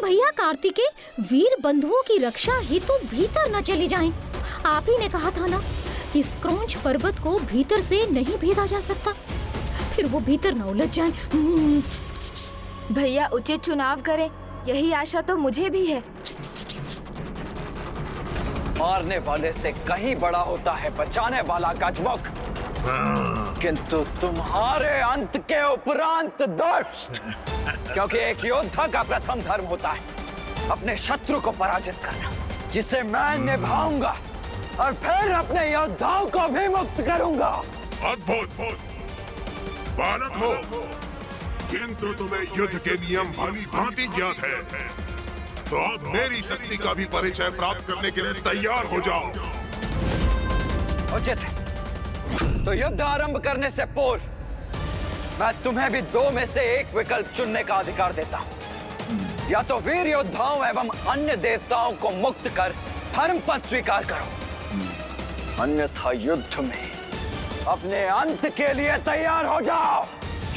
भैया कार्तिकेय वीर बंधुओं की रक्षा हेतु भीतर न चले जाएं। आप ही ने कहा था ना कि स्क्रॉन्च पर्वत को भीतर से नहीं भेदा जा सकता, फिर वो भीतर न उलझ जाएं। भैया उचित चुनाव करें, यही आशा तो मुझे भी है। मारने वाले से कहीं बड़ा होता है बचाने वाला गजमुख, किंतु तुम्हारे अंत के उपरांत दुष्ट, क्योंकि एक योद्धा का प्रथम धर्म होता है अपने शत्रु को पराजित करना, जिसे मैं निभाऊंगा और फिर अपने योद्धाओं को भी मुक्त करूंगा। अद्भुत बालक हो, किंतु तुम्हें युद्ध के नियम भली भांति ज्ञात है, तो अब मेरी शक्ति का भी परिचय प्राप्त करने के लिए तैयार हो जाओ। उचित है, तो युद्ध आरंभ करने से पूर्व मैं तुम्हें भी दो में से एक विकल्प चुनने का अधिकार देता हूं। या तो वीर योद्धाओं एवं अन्य देवताओं को मुक्त कर धर्म पद स्वीकार करो, अन्यथा युद्ध में अपने अंत के लिए तैयार हो जाओ।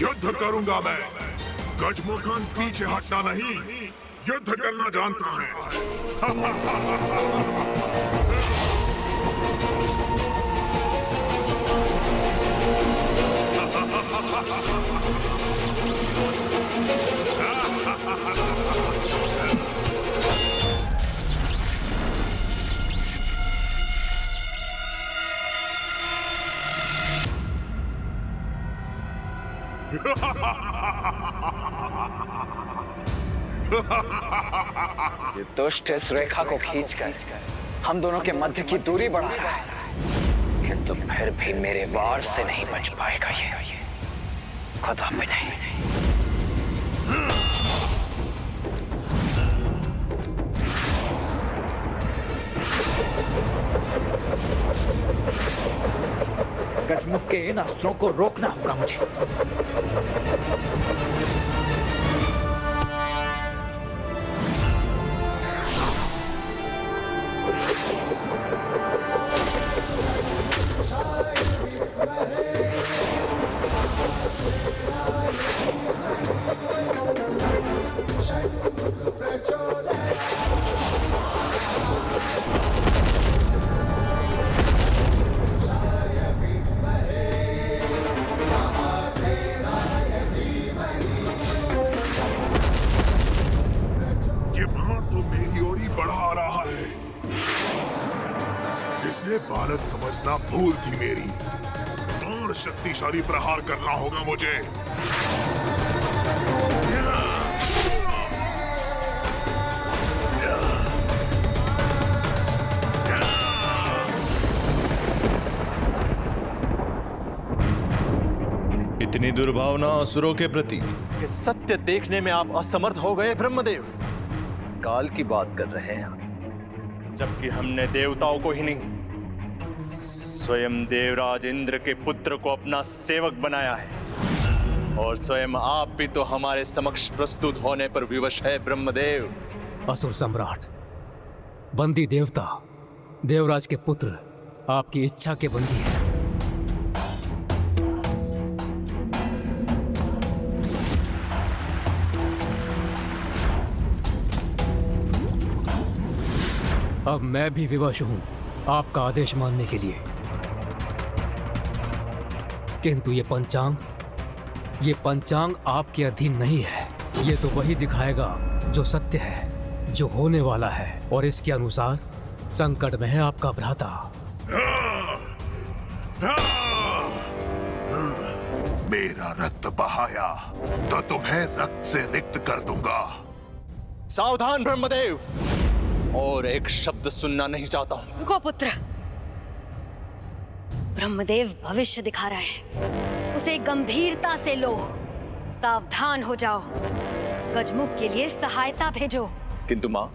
युद्ध करूंगा मैं, गजमुखन पीछे हटना नहीं, युद्ध करना जानता है। ये दुष्ट इस रेखा को खींचकर हम दोनों के मध्य की दूरी बढ़ा रहा है, किंतु फिर भी मेरे वार से नहीं बच पाएगा ये, खुदा भी नहीं। गजमुख के इन अस्त्रों को रोकना होगा मुझे। इसे बालक समझना भूल थी मेरी, और शक्तिशाली प्रहार करना होगा मुझे। इतनी दुर्भावना असुरों के प्रति कि सत्य देखने में आप असमर्थ हो गए ब्रह्मदेव। काल की बात कर रहे हैं आप, जबकि हमने देवताओं को ही नहीं, स्वयं देवराज इंद्र के पुत्र को अपना सेवक बनाया है, और स्वयं आप भी तो हमारे समक्ष प्रस्तुत होने पर विवश है ब्रह्मदेव। असुर सम्राट, बंदी देवता, देवराज के पुत्र आपकी इच्छा के बंदी है। अब मैं भी विवश हूं आपका आदेश मानने के लिए, किंतु ये पंचांग आपके अधीन नहीं है। ये तो वही दिखाएगा जो सत्य है, जो होने वाला है, और इसके अनुसार संकट में है आपका भ्राता। मेरा रक्त बहाया तो तुम्हें रक्त से रिक्त कर दूंगा। सावधान ब्रह्मदेव, और एक शब्द सुनना नहीं चाहता हूं। गोपुत्र, ब्रह्मदेव भविष्य दिखा रहा है, उसे गंभीरता से लो। सावधान हो जाओ, गजमुख के लिए सहायता भेजो। किंतु मां,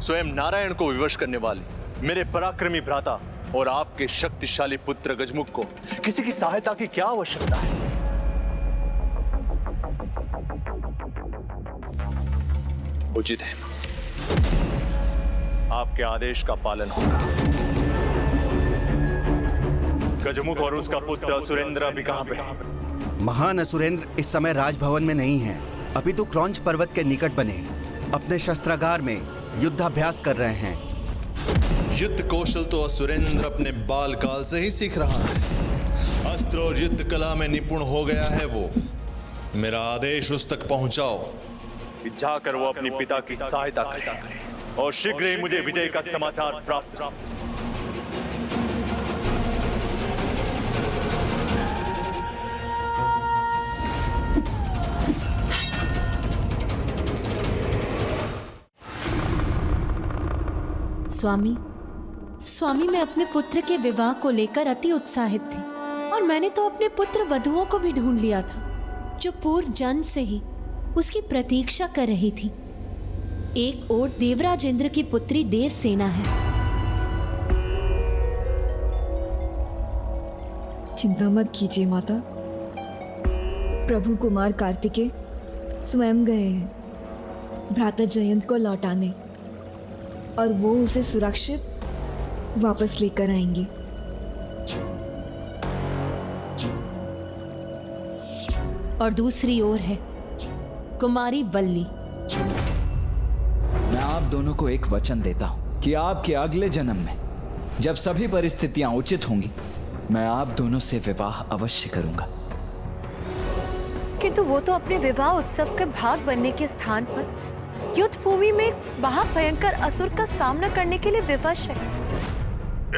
स्वयं नारायण को विवश करने वाले मेरे पराक्रमी भ्राता और आपके शक्तिशाली पुत्र गजमुख को किसी की सहायता की क्या आवश्यकता है? उचित है, आपके आदेश का पालन होगा। गजमुख और उसका पुत्र असुरेंद्र अभी कहां पे है? महान असुरेंद्र इस समय राजभवन में नहीं है, अपितु क्रौंच पर्वत के निकट बने। अपने शस्त्रागार में युद्धाभ्यास कर रहे हैं। युद्ध कौशल तो असुरेंद्र अपने बाल काल से ही सीख रहा है। अस्त्र और युद्ध कला में निपुण हो गया है वो। मेरा आदेश उस तक पहुंचाओ कि जाकर वो अपने पिता की सहायता करे और शीघ्र ही मुझे विजय का समाचार प्राप्त हो। स्वामी, मैं अपने पुत्र के विवाह को लेकर अति उत्साहित थी और मैंने तो अपने पुत्र वधुओं को भी ढूंढ लिया था जो पूर्व जन्म से ही उसकी प्रतीक्षा कर रही थी। एक ओर देवराज इंद्र की पुत्री देवसेना है। चिंता मत कीजिए माता, प्रभु कुमार कार्तिकेय स्वयं गए हैं भ्राता जयंत को लौटाने और वो उसे सुरक्षित वापस लेकर आएंगे। और दूसरी ओर है कुमारी वल्ली। मैं आप दोनों को एक वचन देता हूं कि आपके अगले जन्म में जब सभी परिस्थितियां उचित होंगी, मैं आप दोनों से विवाह अवश्य करूंगा। किंतु वो तो अपने विवाह उत्सव के भाग बनने के स्थान पर युद्ध भूमि में एक महाभयंकर असुर का सामना करने के लिए विवश है।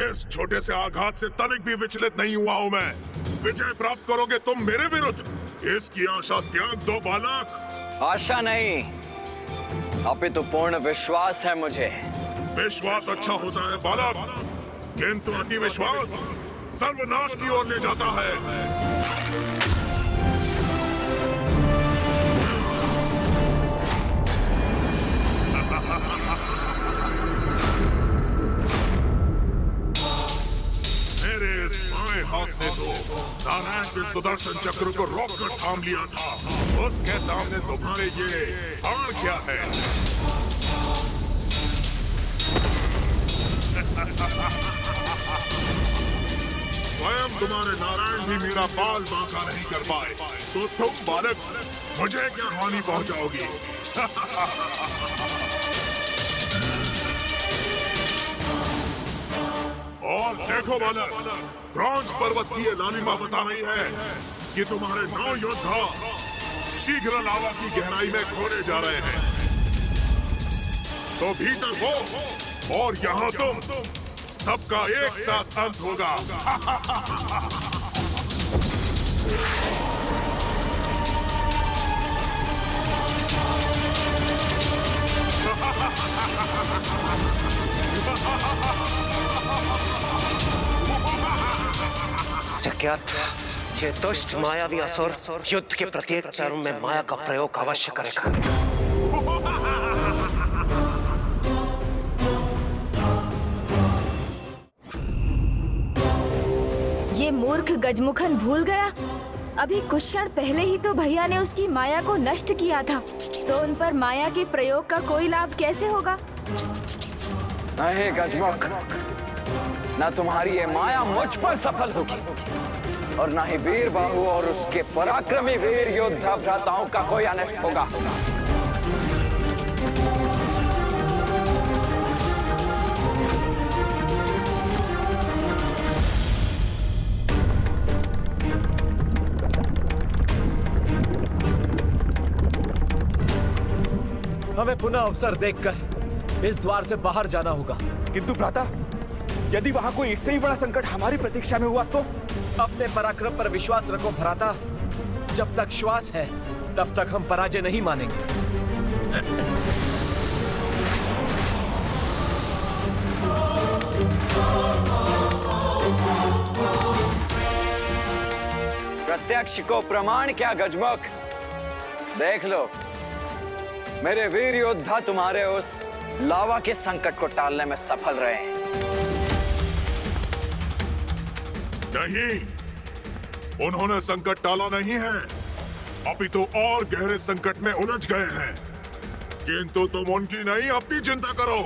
इस छोटे से आघात से तनिक भी विचलित नहीं हुआ हूँ मैं। विजय प्राप्त करोगे तुम मेरे विरुद्ध, इसकी आशा त्याग दो बालक। आशा नहीं, अपितु पूर्ण विश्वास है मुझे। विश्वास अच्छा होता है बालक, किंतु अति विश्वास सर्वनाश की ओर ले जाता है। मेरे इस बाएं हाथ ने तो नारायण के सुदर्शन चक्र को रोककर थाम लिया था। उसके सामने तुम्हारे ये हार क्या है? स्वयं तुम्हारे नारायण भी मेरा बाल बांका नहीं कर पाए, तो तुम बालक मुझे क्या हानि पहुंचाओगी? और देखो बालक, क्रौंच पर्वत की ये लालिमा बता रही है कि तुम्हारे 9 योद्धा शीघ्र लावा की गहराई में खोने जा रहे हैं। तो भीतर वो और यहाँ तुम, सबका एक साथ अंत होगा। जज्ञात, ये दुष्ट मायावी असुर युद्ध के प्रत्येक चरण में माया का प्रयोग अवश्य करेगा। ये मूर्ख गजमुखन भूल गया, अभी कुछ क्षण पहले ही तो भैया ने उसकी माया को नष्ट किया था, तो उन पर माया के प्रयोग का कोई लाभ कैसे होगा? नहीं गजमुख, न तुम्हारी ये माया मुझ पर सफल होगी और न ही वीर बाहु और उसके पराक्रमी वीर योद्धा भ्राताओं का कोई अनिष्ट होगा। हमें पुनः अवसर देखकर इस द्वार से बाहर जाना होगा। किंतु भ्राता, यदि वहां कोई इससे ही बड़ा संकट हमारी प्रतीक्षा में हुआ तो? अपने पराक्रम पर विश्वास रखो भ्राता, जब तक श्वास है तब तक हम पराजय नहीं मानेंगे। प्रत्यक्ष को प्रमाण क्या गजमुख, देख लो, मेरे वीर योद्धा तुम्हारे उस लावा के संकट को टालने में सफल रहे हैं। नहीं, उन्होंने संकट टाला नहीं है, अपितु और गहरे संकट में उलझ गए हैं। किंतु तुम उनकी नहीं, अपनी चिंता करो।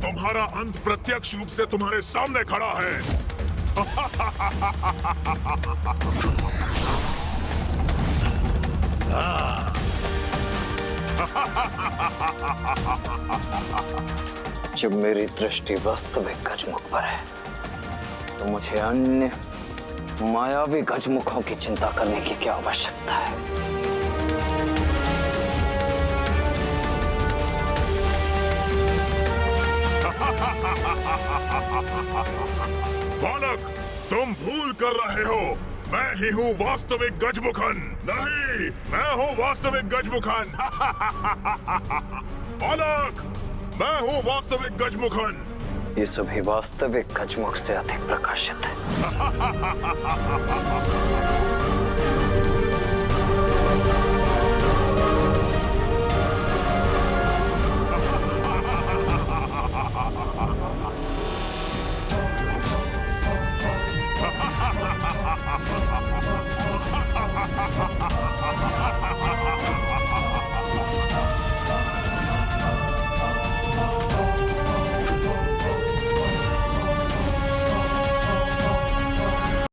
तुम्हारा अंत प्रत्यक्ष रूप से तुम्हारे सामने खड़ा है। जब मेरी दृष्टि वास्तविक गजमुख पर है तो मुझे अन्य मायावी गजमुखों की चिंता करने की क्या आवश्यकता है? बालक, तुम भूल कर रहे हो। मैं ही हूँ वास्तविक गजमुखन। नहीं, मैं हूँ वास्तविक गजमुखन। बालक, मैं हूँ वास्तविक गजमुखन। ये सभी वास्तविक गजमुख से अधिक प्रकाशित है।